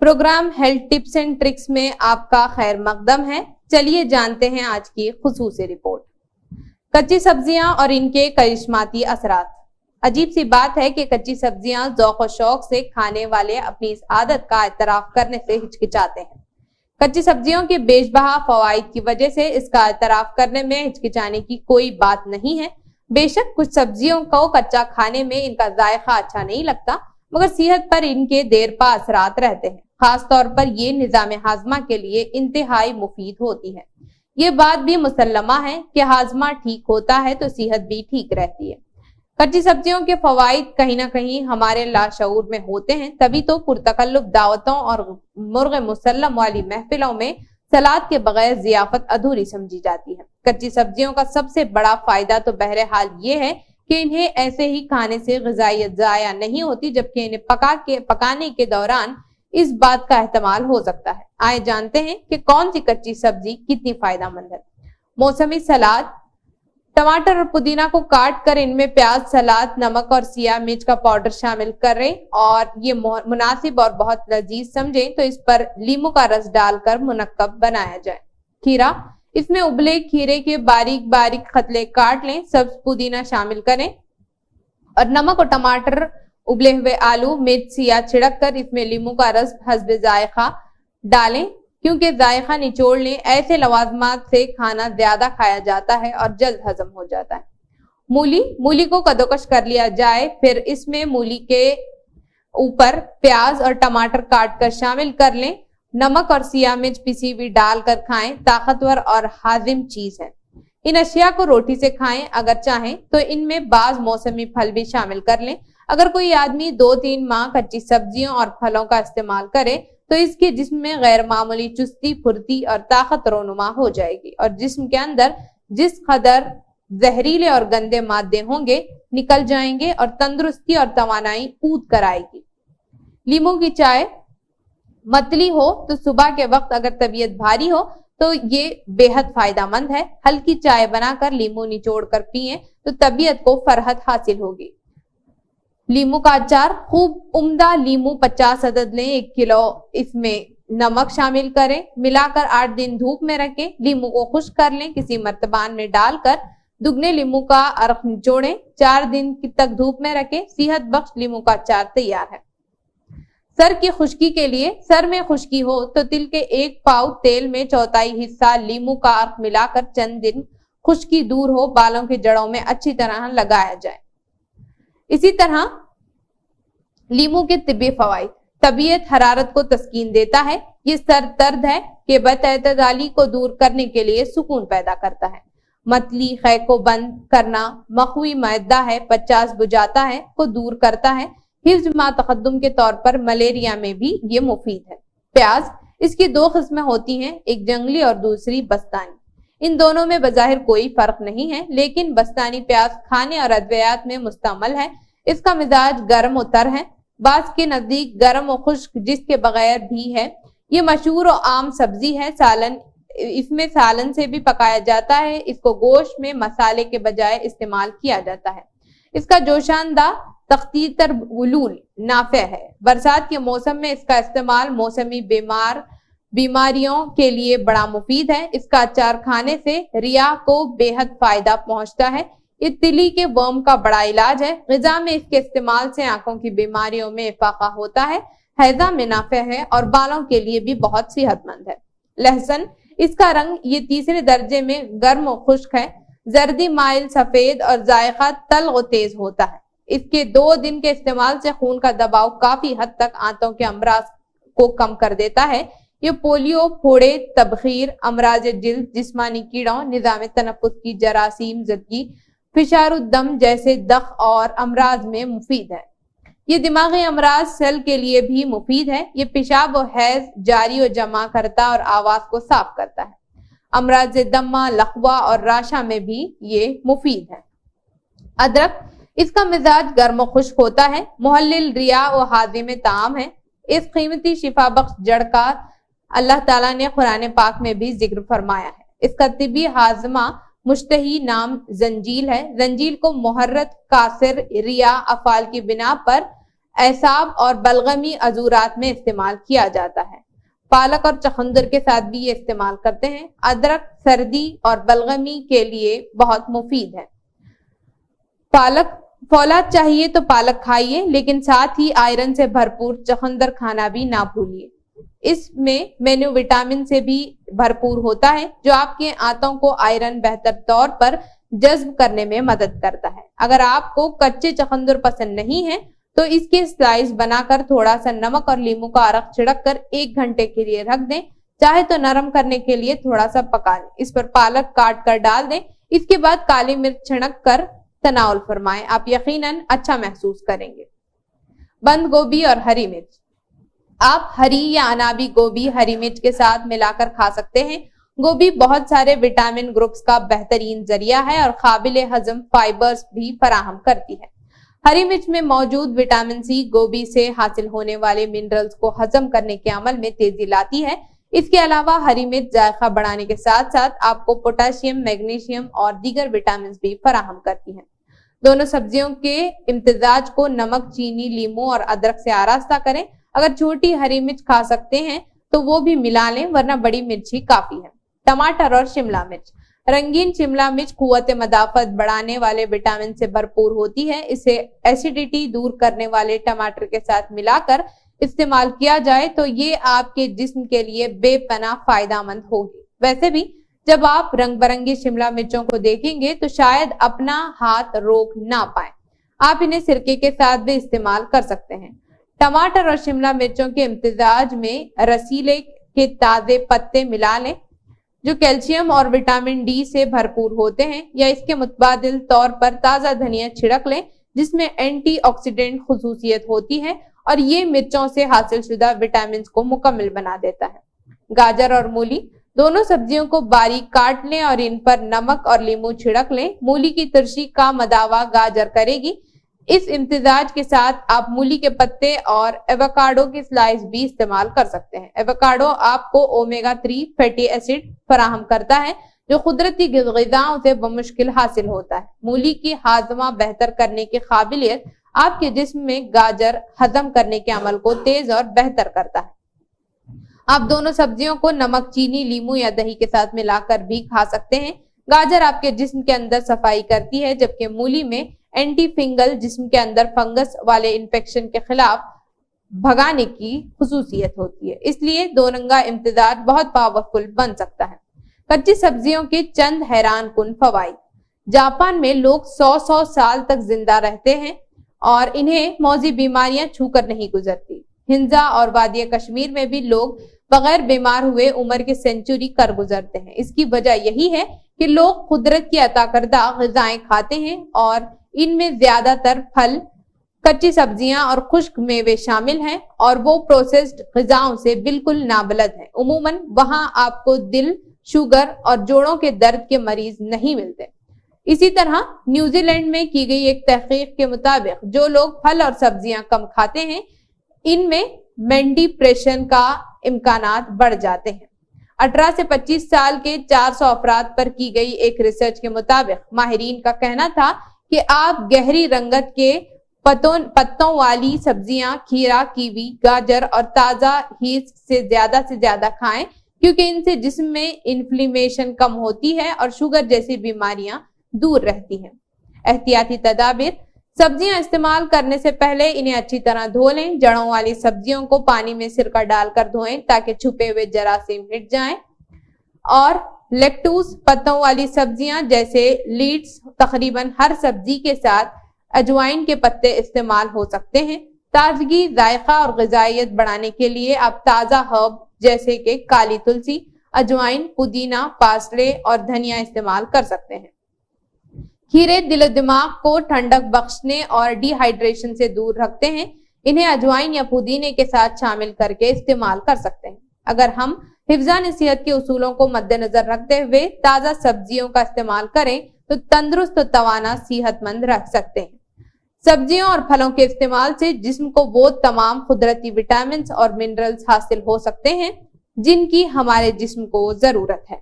Programme health tips and tricks में आपका खैर मकदम है। चलिए जानते हैं आज की खुसूसी रिपोर्ट। कच्ची सब्जियां और इनके करिश्माती असरात। अजीब सी बात है कि कच्ची सब्जियां ज़ौक़ और शौक से खाने वाले अपनी इस आदत का एतराफ करने से हिचकिचाते हैं। कच्ची सब्जियों के बेशबहा फवाइद की वजह से इसका एतराफ करने में हिचकिचाने की कोई बात नहीं है। बेशक कुछ सब्जियों को कच्चा खाने में इनका जायका अच्छा नहीं लगता, मगर सेहत पर इनके देरपा असरात रहते हैं। खास तौर पर ये निजाम हाजमा के लिए इंतहाई मुफीद होती है। ये बात भी मुसल्लमा है कि हाजमा ठीक होता है तो सेहत भी ठीक रहती है। कच्ची सब्जियों के फवाइद कहीं ना कहीं हमारे लाशऊर में होते हैं, तभी तो पुरतकल्लुफ दावतों और मुर्ग मुसल्लम वाली महफिलों में सलाद के बगैर जियाफत अधूरी समझी जाती है। कच्ची सब्जियों का सबसे बड़ा फायदा तो बहरहाल ये है कि इन्हें ऐसे ही खाने से ग़िज़ाइयत ज़ाया नहीं होती, जबकि इन्हें पकाने के दौरान इस बात का एहतमाल हो सकता है। आइए जानते हैं कि कौन सी कच्ची सब्जी कितनी फायदेमंद है। मौसमी सलाद। टमाटर और पुदीना को काट कर इनमें प्याज, सलाद, नमक और सिया मिर्च का पाउडर शामिल करें और ये मुनासिब और बहुत लजीज समझें तो इस पर लीमू का रस डालकर मुनक्कब बनाया जाए। खीरा। इसमें उबले खीरे के बारीक बारीक खतले काट लें, सब्ज पुदीना शामिल करें और नमक और टमाटर, उबले हुए आलू, मिर्च, सिया छिड़क कर इसमें लीमू का रस हस्बे जायका डालें, क्योंकि जायका निचोड़ लें। ऐसे लवाजमात से खाना ज्यादा खाया जाता है और जल्द हजम हो जाता है। मूली को कद्दूकश कर लिया जाए, फिर इसमें मूली के ऊपर प्याज और टमाटर काट कर शामिल कर लें। नमक और सिया मिर्च पिसी हुई डालकर खाएं। ताकतवर और हाजिम चीज है। इन अशिया को रोटी से खाएं। अगर चाहें तो इनमें बाज मौसमी फल भी शामिल कर लें। अगर कोई आदमी 2-3 माह कच्ची सब्जियों और फलों का इस्तेमाल करे तो इसके जिस्म में गैर मामूली चुस्ती, फुर्ती और ताकत रोनुमा हो जाएगी और जिस्म के अंदर जिस कदर जहरीले और गंदे मादे होंगे निकल जाएंगे और तंदुरुस्ती और तवानाई कूद कर आएगी। लीमू की चाय। मतली हो तो सुबह के वक्त अगर तबीयत भारी हो तो ये बेहद फायदेमंद है। हल्की चाय बनाकर लीमू निचोड़ कर पिए तो तबीयत को फरहत हासिल होगी। लीमू का अचार। खूब उम्दा लीमू 50 अदद लें, 1 किलो इसमें नमक शामिल करें, मिलाकर 8 दिन धूप में रखें। लीमू को खुश्क कर लें, किसी मर्तबान में डालकर दुगने लीमू का अर्क निचोड़ें, 4 दिन तक धूप में रखें। सेहत बख्श लीमू का अचार तैयार है। सर की खुश्की के लिए। सर में खुश्की हो तो तिल के 1 पाव तेल में 1/4 हिस्सा लीमू का अर्क मिलाकर चंद दिन खुश्की दूर हो बालों की जड़ों में अच्छी तरह लगाया जाए। इसी तरह लीमू के तिब्बी फवाइद। तबीयत हरारत को तस्कीन देता है। ये सर दर्द है कि बदअतदाली को दूर करने के लिए सुकून पैदा करता है। मतली खे को बंद करना। मखवी मैदा है 50 बुझाता है को दूर करता है। हिफ्ज मा तकद्दुम के तौर पर मलेरिया में भी ये मुफीद है। प्याज। इसकी 2 किस्में होती हैं, एक जंगली और दूसरी बस्तानी। इन दोनों में बज़ाहिर कोई फर्क नहीं है, लेकिन बस्तानी प्याज खाने और अद्वियात में मुस्तमल है। इसका मिजाज गर्म और तर है, बाज के नजदीक गर्म और खुश्क, जिसके बगैर भी है। ये मशहूर और आम सब्जी है। सालन। इसमें सालन से भी पकाया जाता है। इसको गोश्त में मसाले के बजाय इस्तेमाल किया जाता है। इसका जोशानदा तख्तीतर वलूल नाफे है। बरसात के मौसम में इसका इस्तेमाल मौसमी बीमारियों के लिए बड़ा मुफीद है। इसका अचार खाने से रिया को बेहद फायदा पहुंचता है। ये तिली के वर्म का बड़ा इलाज है। ग़िज़ा में इसके इस्तेमाल से आंखों की बीमारियों में इफाका होता है, हैजा में नाफे है और बालों के लिए भी बहुत सेहतमंद है। लहसुन। इसका रंग ये 3रे दर्जे में गर्म और खुश्क है। जर्दी माइल सफेद और जायका तल और तेज होता है। इसके 2 दिन के इस्तेमाल से खून का दबाव काफी हद तक आंतों के अमराज को कम कर देता है। ये पोलियो, फोड़े, तबखीर, अमराज जिल्द, जिस्मानी कीड़ों, निजाम तनफ्फुस की जरासीम ज़दगी, फिशारुद्दम जैसे दख और अमराज में मुफीद है। ये दिमागी अमराज सेल के लिए भी मुफीद है। ये पेशाब और हैज जारी और जमा करता और आवाज को साफ करता है। अमराज दम्मा, लखवा और राशा में भी ये मुफीद है। अदरक। इसका मिजाज गर्म और खुश्क होता है। मुहल्लिल रिया और हाजिम ताम है। इस कीमती शिफा बख्श जड़ का अल्लाह ताला ने कुरान पाक में भी जिक्र फरमाया है। इसका तिबी हाजमा मुश्तही नाम जंजील है। जंजील को मुहर्रत, कासिर, रिया, अफाल की बिना पर एसाब और बलगमी अजूरात में इस्तेमाल किया जाता है। पालक और चुकंदर के साथ भी ये इस्तेमाल करते हैं। अदरक सर्दी और बलगमी के लिए बहुत मुफीद है। पालक फौलाद चाहिए तो पालक खाइए, लेकिन साथ ही आयरन से भरपूर चुकंदर खाना भी ना भूलिए। इसमें मेन्यू विटामिन से भी भरपूर होता है, जो आपके आंतों को आयरन बेहतर तौर पर जज्ब करने में मदद करता है। अगर आपको कच्चे चुकंदर पसंद नहीं है तो इसके स्लाइस बनाकर थोड़ा सा नमक और लींबू का अरक छिड़क कर 1 घंटे के लिए रख दें। चाहे तो नरम करने के लिए थोड़ा सा पका लें। इस पर पालक काट कर डाल दें। इसके बाद काली मिर्च छिड़क कर तनाउल फरमाएं। आप यकीनन अच्छा महसूस करेंगे। बंद गोभी और हरी मिर्च। आप हरी या अनाबी गोभी हरी मिर्च के साथ मिलाकर खा सकते हैं। गोभी बहुत सारे विटामिन ग्रुप्स का बेहतरीन जरिया है और काबिल हजम फाइबर्स भी फराहम करती है। हरी मिर्च में मौजूद विटामिन सी गोभी से हासिल होने वाले मिनरल्स को हजम करने के अमल में तेजी लाती है। इसके अलावा हरी मिर्च जायका बढ़ाने के साथ साथ आपको पोटेशियम, मैग्नीशियम और दीगर विटामिन भी फराहम करती है। दोनों सब्जियों के इम्तिजाज को नमक, चीनी, लीमू और अदरक से आरास्ता करें। अगर छोटी हरी मिर्च खा सकते हैं तो वो भी मिला लें, वरना बड़ी मिर्च ही काफी है। टमाटर और शिमला मिर्च। रंगीन शिमला मिर्च कुव्वत मदाफत बढ़ाने वाले विटामिन से भरपूर होती है। इसे एसिडिटी दूर करने वाले टमाटर के साथ मिलाकर इस्तेमाल किया जाए तो ये आपके जिस्म के लिए बेपनाह फायदेमंद होगी। वैसे भी जब आप रंग बिरंगी शिमला मिर्चों को देखेंगे तो शायद अपना हाथ रोक ना पाए। आप इन्हें सिरके के साथ भी इस्तेमाल कर सकते हैं। टमाटर और शिमला मिर्चों के इम्तिजाज में रसीले के ताजे पत्ते मिला लें, जो कैल्शियम और विटामिन डी से भरपूर होते हैं, या इसके मुतबादिल तौर पर ताजा धनिया छिड़क लें, जिसमें एंटीऑक्सीडेंट खुसूसियत होती है और ये मिर्चों से हासिल शुदा विटामिन को मुकम्मल बना देता है। गाजर और मूली। दोनों सब्जियों को बारीक काट लें और इन पर नमक और लीमू छिड़क लें। मूली की तुर्शी का मदावा गाजर करेगी। इस इम्तिजाज के साथ आप मूली के पत्ते और एवोकाडो की स्लाइस भी इस्तेमाल कर सकते हैं। एवोकाडो आपको ओमेगा 3 फैटी एसिड फराहम करता है, जो कुदरती ग़िज़ाओं से बमुश्किल हासिल होता है। मूली की हाजमा बेहतर करने की काबिलियत आपके जिस्म में गाजर हजम करने के अमल को तेज और बेहतर करता है। आप दोनों सब्जियों को नमक, चीनी, लीमू या दही के साथ मिलाकर भी खा सकते हैं। गाजर आपके जिस्म के अंदर सफाई करती है, जबकि मूली में एंटी फिंगल जिस्म के अंदर फंगस वाले इन्फेक्शन के खिलाफ भगाने की खुसूसियत होती है। इसलिए दो रंगा इम्तिजाज बहुत पावरफुल बन सकता है। कच्ची सब्जियों के चंद हैरान कुन फवाइद। जापान में लोग 100 साल तक जिंदा रहते हैं और इन्हें मौजी बीमारियां छूकर नहीं गुजरती। हिंजा और वादिया कश्मीर में भी लोग बगैर बीमार हुए उम्र की सेंचुरी कर गुजरते हैं। इसकी वजह यही है कि लोग कुदरत की अता करदा ग़िज़ाएं खाते हैं और इनमें ज्यादातर फल, कच्ची सब्जियां और खुश्क मेवे शामिल हैं और वो प्रोसेस्ड ग़िज़ाओं से बिल्कुल नाबलद हैं। उमूमन वहां आपको दिल, शुगर और जोड़ों के दर्द के मरीज नहीं मिलते। इसी तरह न्यूजीलैंड में की गई एक तहकीक के मुताबिक जो लोग फल और सब्जियां कम खाते हैं, इनमें डिप्रेशन का इम्कानात बढ़ जाते हैं। 18 से 25 साल के 400 अफराद पर की गई एक रिसर्च के मुताबिक माहिरीन का कहना था कि आप गहरी रंगत के पत्तों वाली सब्जियां, खीरा, कीवी, गाजर और ताजा हीस से ज्यादा खाएं, क्योंकि इनसे जिस्म में इन्फ्लेमेशन कम होती है और शुगर जैसी बीमारियां दूर रहती हैं। एहतियाती तदाबीर। सब्जियां इस्तेमाल करने से पहले इन्हें अच्छी तरह धो लें। जड़ों वाली सब्जियों को पानी में सिरका डालकर धोएं ताकि छुपे हुए जरासीम मिट जाएं। और लेट्यूस, पत्तों वाली सब्जियां जैसे लीड्स, तकरीबन हर सब्जी के साथ अजवाइन के पत्ते इस्तेमाल हो सकते हैं। ताजगी, जायका और ग़िज़ाइयत बढ़ाने के लिए आप ताज़ा हर्ब जैसे कि काली तुलसी, अजवाइन, पुदीना, पार्सले और धनिया इस्तेमाल कर सकते हैं। खीरे दिल दिमाग को ठंडक बख्शने और डिहाइड्रेशन से दूर रखते हैं। इन्हें अजवाइन या पुदीने के साथ शामिल करके इस्तेमाल कर सकते हैं। अगर हम हिफ्ज़ान सेहत के उसूलों को मद्देनजर रखते हुए ताज़ा सब्जियों का इस्तेमाल करें तो तंदुरुस्त और तवाना सेहतमंद रह सकते हैं। सब्जियों और फलों के इस्तेमाल से जिस्म को वो तमाम कुदरती विटामिन और मिनरल्स हासिल हो सकते हैं जिनकी हमारे जिस्म को जरूरत है।